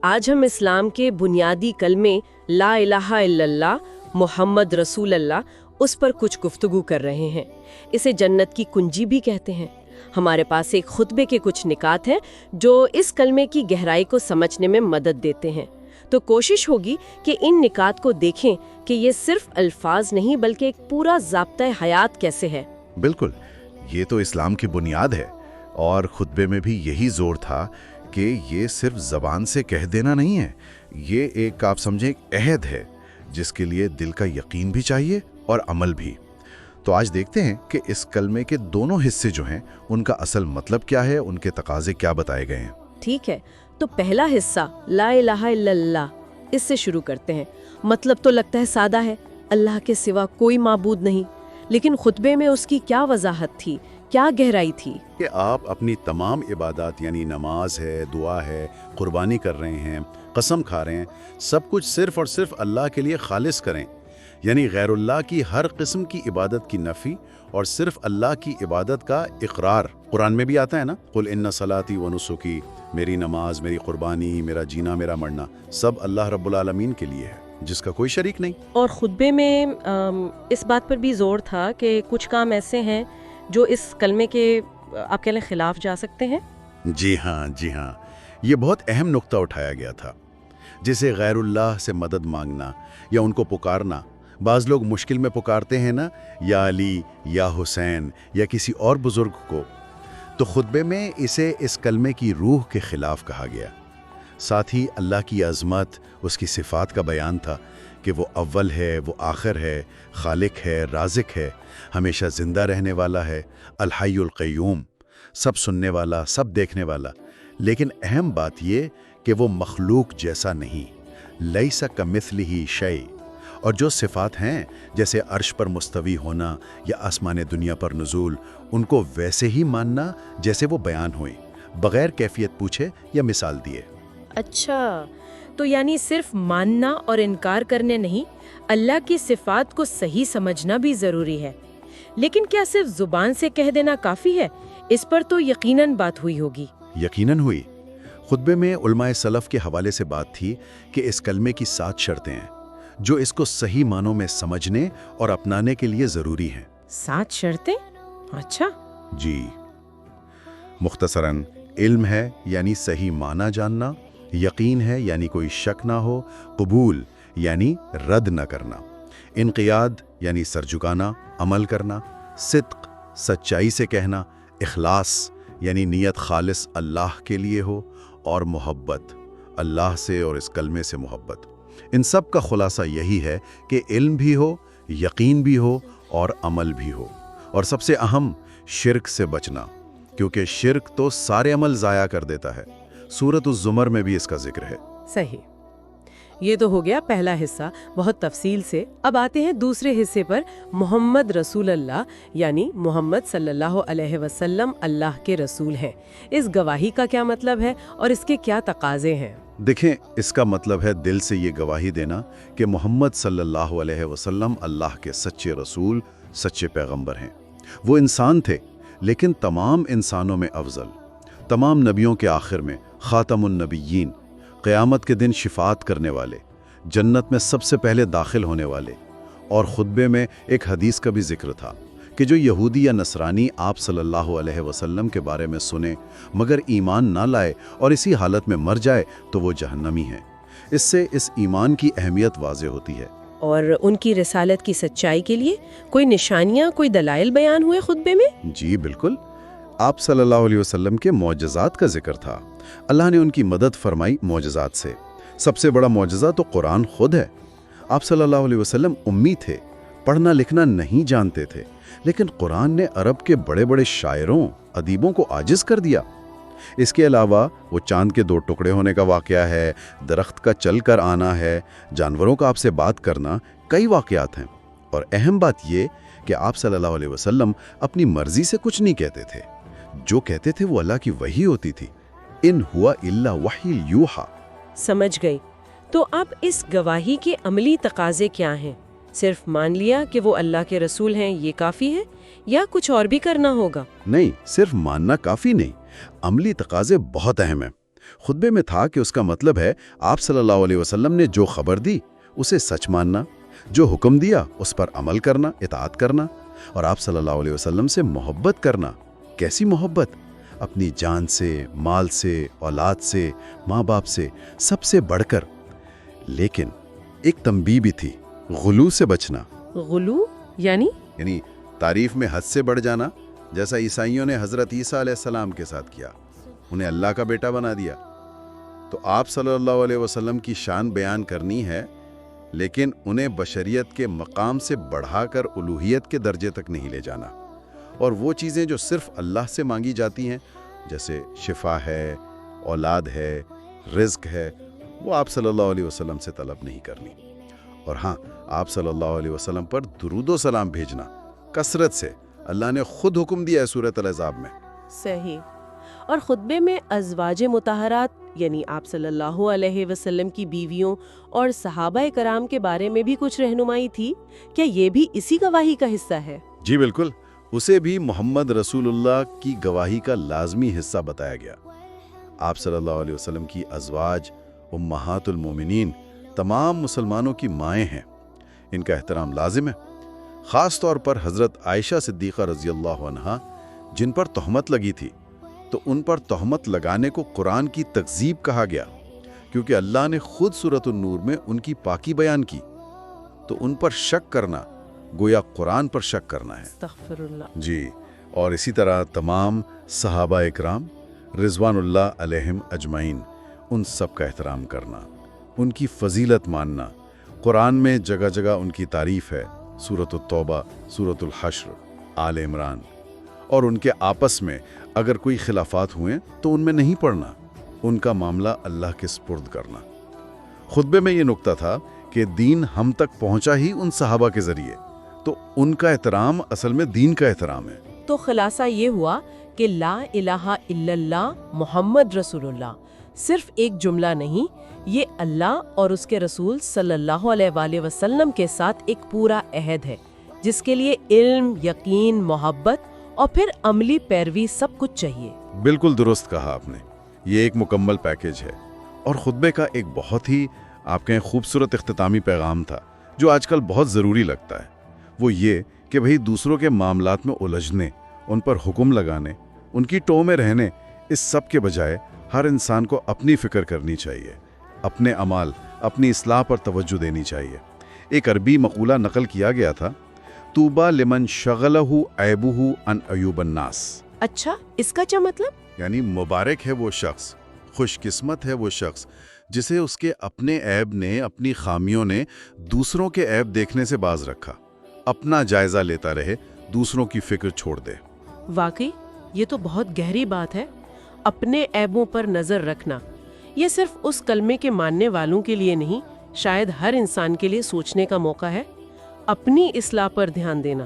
آج ہم اسلام کے بنیادی کلمے لا الہ الا اللہ محمد رسول اللہ اس پر کچھ گفتگو کر رہے ہیں۔ اسے جنت کی کنجی بھی کہتے ہیں۔ ہمارے پاس ایک خطبے کے کچھ نکات ہیں جو اس کلمے کی گہرائی کو سمجھنے میں مدد دیتے ہیں۔ تو کوشش ہوگی کہ ان نکات کو دیکھیں کہ یہ صرف الفاظ نہیں بلکہ ایک پورا ضابطۂ حیات کیسے ہے۔ بالکل، یہ تو اسلام کی بنیاد ہے، اور خطبے میں بھی یہی زور تھا کہ یہ صرف زبان سے کہہ دینا نہیں ہے، یہ ایک آپ سمجھیں ایک عہد ہے جس کے لیے دل کا یقین بھی چاہیے اور عمل بھی۔ تو آج دیکھتے ہیں کہ اس کلمے کے دونوں حصے جو ہیں ان کا اصل مطلب کیا ہے، ان کے تقاضے کیا بتائے گئے ہیں۔ ٹھیک ہے، تو پہلا حصہ لا الہ الا اللہ، اس سے شروع کرتے ہیں۔ مطلب تو لگتا ہے سادہ ہے، اللہ کے سوا کوئی معبود نہیں، لیکن خطبے میں اس کی کیا وضاحت تھی، کیا گہرائی تھی؟ کہ آپ اپنی تمام عبادات یعنی نماز ہے، دعا ہے، قربانی کر رہے ہیں، قسم کھا رہے ہیں، سب کچھ صرف اور صرف اللہ کے لیے خالص کریں، یعنی غیر اللہ کی ہر قسم کی عبادت کی نفی اور صرف اللہ کی عبادت کا اقرار۔ قرآن میں بھی آتا ہے نا، قل ان صلاتی و نسکی، میری نماز، میری قربانی، میرا جینا، میرا مرنا سب اللہ رب العالمین کے لیے ہے، جس کا کوئی شریک نہیں۔ اور خطبے میں اس بات پر بھی زور تھا کہ کچھ کام ایسے ہیں جو اس کلمے کے آپ کہہ لیں خلاف جا سکتے ہیں۔ جی ہاں، یہ بہت اہم نقطہ اٹھایا گیا تھا، جیسے غیر اللہ سے مدد مانگنا یا ان کو پکارنا۔ بعض لوگ مشکل میں پکارتے ہیں نا، یا علی یا حسین یا کسی اور بزرگ کو، تو خطبے میں اسے اس کلمے کی روح کے خلاف کہا گیا۔ ساتھ ہی اللہ کی عظمت، اس کی صفات کا بیان تھا کہ وہ اول ہے، وہ آخر ہے، خالق ہے، رازق ہے، ہمیشہ زندہ رہنے والا ہے، الحی القیوم، سب سننے والا، سب دیکھنے والا۔ لیکن اہم بات یہ کہ وہ مخلوق جیسا نہیں، لیس کمثلہ شیء، اور جو صفات ہیں جیسے عرش پر مستوی ہونا یا آسمان دنیا پر نزول، ان کو ویسے ہی ماننا جیسے وہ بیان ہوئیں، بغیر کیفیت پوچھے یا مثال دیے۔ اچھا، تو یعنی صرف ماننا اور انکار کرنے نہیں، اللہ کی صفات کو صحیح سمجھنا بھی ضروری ہے۔ لیکن کیا صرف زبان سے کہہ دینا کافی ہے؟ اس پر تو یقیناً بات ہوئی ہوگی۔ یقیناً ہوئی۔ خطبے میں علماء سلف کے حوالے سے بات تھی کہ اس کلمے کی 7 شرطیں ہیں جو اس کو صحیح معنوں میں سمجھنے اور اپنانے کے لیے ضروری ہیں۔ 7 شرطیں؟ اچھا۔ جی، مختصراً علم ہے یعنی صحیح معنی جاننا، یقین ہے یعنی کوئی شک نہ ہو، قبول یعنی رد نہ کرنا، انقیاد یعنی سر جھکانا، عمل کرنا، صدق سچائی سے کہنا، اخلاص یعنی نیت خالص اللہ کے لیے ہو، اور محبت اللہ سے اور اس کلمے سے محبت۔ ان سب کا خلاصہ یہی ہے کہ علم بھی ہو، یقین بھی ہو اور عمل بھی ہو، اور سب سے اہم شرک سے بچنا، کیونکہ شرک تو سارے عمل ضائع کر دیتا ہے۔ سورۃ الزمر میں بھی اس کا ذکر ہے۔ صحیح، یہ تو ہو گیا پہلا حصہ بہت تفصیل سے۔ اب آتے ہیں دوسرے حصے پر، محمد رسول اللہ، یعنی محمد صلی اللہ علیہ وسلم اللہ کے رسول ہیں۔ اس گواہی کا کیا مطلب ہے اور اس کے کیا تقاضے ہیں؟ دیکھیں، اس کا مطلب ہے دل سے یہ گواہی دینا کہ محمد صلی اللہ علیہ وسلم اللہ کے سچے رسول، سچے پیغمبر ہیں۔ وہ انسان تھے لیکن تمام انسانوں میں افضل، تمام نبیوں کے آخر میں، خاتم النبیین، قیامت کے دن شفاعت کرنے والے، جنت میں سب سے پہلے داخل ہونے والے۔ اور خطبے میں ایک حدیث کا بھی ذکر تھا کہ جو یہودی یا نصرانی آپ صلی اللہ علیہ وسلم کے بارے میں سنے مگر ایمان نہ لائے اور اسی حالت میں مر جائے تو وہ جہنمی ہیں۔ اس سے اس ایمان کی اہمیت واضح ہوتی ہے۔ اور ان کی رسالت کی سچائی کے لیے کوئی نشانیاں، کوئی دلائل بیان ہوئے خطبے میں؟ جی بالکل، آپ صلی اللہ علیہ وسلم کے معجزات کا ذکر تھا۔ اللہ نے ان کی مدد فرمائی معجزات سے۔ سب سے بڑا معجزہ تو قرآن خود ہے۔ آپ صلی اللہ علیہ وسلم امی تھے، پڑھنا لکھنا نہیں جانتے تھے، لیکن قرآن نے عرب کے بڑے بڑے شاعروں، ادیبوں کو عاجز کر دیا۔ اس کے علاوہ وہ چاند کے 2 ٹکڑے ہونے کا واقعہ ہے، درخت کا چل کر آنا ہے، جانوروں کا آپ سے بات کرنا، کئی واقعات ہیں۔ اور اہم بات یہ کہ آپ صلی اللہ علیہ وسلم اپنی مرضی سے کچھ نہیں کہتے تھے، جو کہتے تھے وہ اللہ کی وحی ہوتی تھی۔ ان ہوا الا وحی یوحا۔ سمجھ گئی۔ تو اب اس گواہی کے عملی تقاضے کیا ہیں؟ صرف مان لیا کہ وہ اللہ کے رسول ہیں یہ کافی ہے یا کچھ اور بھی کرنا ہوگا؟ نہیں، صرف ماننا کافی نہیں، عملی تقاضے بہت اہم ہیں۔ خطبے میں تھا کہ اس کا مطلب ہے آپ صلی اللہ علیہ وسلم نے جو خبر دی اسے سچ ماننا، جو حکم دیا اس پر عمل کرنا، اطاعت کرنا، اور آپ صلی اللہ علیہ وسلم سے محبت کرنا۔ کیسی محبت؟ اپنی جان سے، مال سے، اولاد سے، ماں باپ سے، سب سے بڑھ کر۔ لیکن ایک تنبیہ بھی تھی، غلو سے بچنا۔ غلو یعنی تعریف میں حد سے بڑھ جانا، جیسا عیسائیوں نے حضرت عیسیٰ علیہ السلام کے ساتھ کیا، انہیں اللہ کا بیٹا بنا دیا۔ تو آپ صلی اللہ علیہ وسلم کی شان بیان کرنی ہے، لیکن انہیں بشریت کے مقام سے بڑھا کر الوہیت کے درجے تک نہیں لے جانا، اور وہ چیزیں جو صرف اللہ سے مانگی جاتی ہیں، جیسے شفا ہے، اولاد ہے، رزق ہے، وہ آپ صلی اللہ علیہ وسلم سے طلب نہیں کرنی۔ اور ہاں، آپ صلی اللہ علیہ وسلم پر درود و سلام بھیجنا کثرت سے، اللہ نے خود حکم دیا ہے سورۃ الاحزاب میں۔ صحیح۔ اور خطبے میں ازواج مطہرات یعنی آپ صلی اللہ علیہ وسلم کی بیویوں اور صحابہ کرام کے بارے میں بھی کچھ رہنمائی تھی، کیا یہ بھی اسی گواہی کا حصہ ہے؟ جی بالکل، اسے بھی محمد رسول اللہ کی گواہی کا لازمی حصہ بتایا گیا۔ آپ صلی اللہ علیہ وسلم کی ازواج امہات المومنین تمام مسلمانوں کی مائیں ہیں، ان کا احترام لازم ہے، خاص طور پر حضرت عائشہ صدیقہ رضی اللہ عنہا، جن پر تہمت لگی تھی، تو ان پر تہمت لگانے کو قرآن کی تکذیب کہا گیا، کیونکہ اللہ نے خود سورۃ النور میں ان کی پاکی بیان کی، تو ان پر شک کرنا گویا قرآن پر شک کرنا ہے۔ استغفر اللہ۔ جی، اور اسی طرح تمام صحابہ اکرام رضوان اللہ علیہم اجمعین، ان سب کا احترام کرنا، ان کی فضیلت ماننا۔ قرآن میں جگہ جگہ ان کی تعریف ہے، سورۃ التوبہ، سورۃ الحشر، آل عمران۔ اور ان کے آپس میں اگر کوئی خلافات ہوئیں تو ان میں نہیں پڑنا، ان کا معاملہ اللہ کے سپرد کرنا۔ خطبے میں یہ نکتہ تھا کہ دین ہم تک پہنچا ہی ان صحابہ کے ذریعے، تو ان کا احترام اصل میں دین کا احترام ہے۔ تو خلاصہ یہ ہوا کہ لا الہ الا اللہ محمد رسول اللہ صرف ایک جملہ نہیں، یہ اللہ اور اس کے رسول صلی اللہ علیہ وآلہ وسلم کے ساتھ ایک پورا عہد ہے، جس کے لیے علم، یقین، محبت اور پھر عملی پیروی سب کچھ چاہیے۔ بالکل درست کہا آپ نے، یہ ایک مکمل پیکیج ہے۔ اور خطبے کا ایک بہت ہی آپ کہیں خوبصورت اختتامی پیغام تھا، جو آج کل بہت ضروری لگتا ہے، وہ یہ کہ بھئی دوسروں کے معاملات میں الجھنے، ان پر حکم لگانے، ان کی ٹو میں رہنے، اس سب کے بجائے ہر انسان کو اپنی فکر کرنی چاہیے، اپنے اعمال، اپنی اصلاح پر توجہ دینی چاہیے۔ ایک عربی مقولہ نقل کیا گیا تھا، طوبیٰ لمن شغلہ عیبہ عن عیوب الناس۔ اچھا، اس کا کیا مطلب؟ یعنی مبارک ہے وہ شخص، خوش قسمت ہے وہ شخص جسے اس کے اپنے عیب نے، اپنی خامیوں نے دوسروں کے عیب دیکھنے سے باز رکھا، اپنا جائزہ لیتا رہے، دوسروں کی فکر چھوڑ دے۔ واقعی یہ تو بہت گہری بات ہے، اپنے عیبوں پر نظر رکھنا۔ یہ صرف اس کلمے کے ماننے والوں کے لیے نہیں، شاید ہر انسان کے لیے سوچنے کا موقع ہے، اپنی اصلاح پر دھیان دینا۔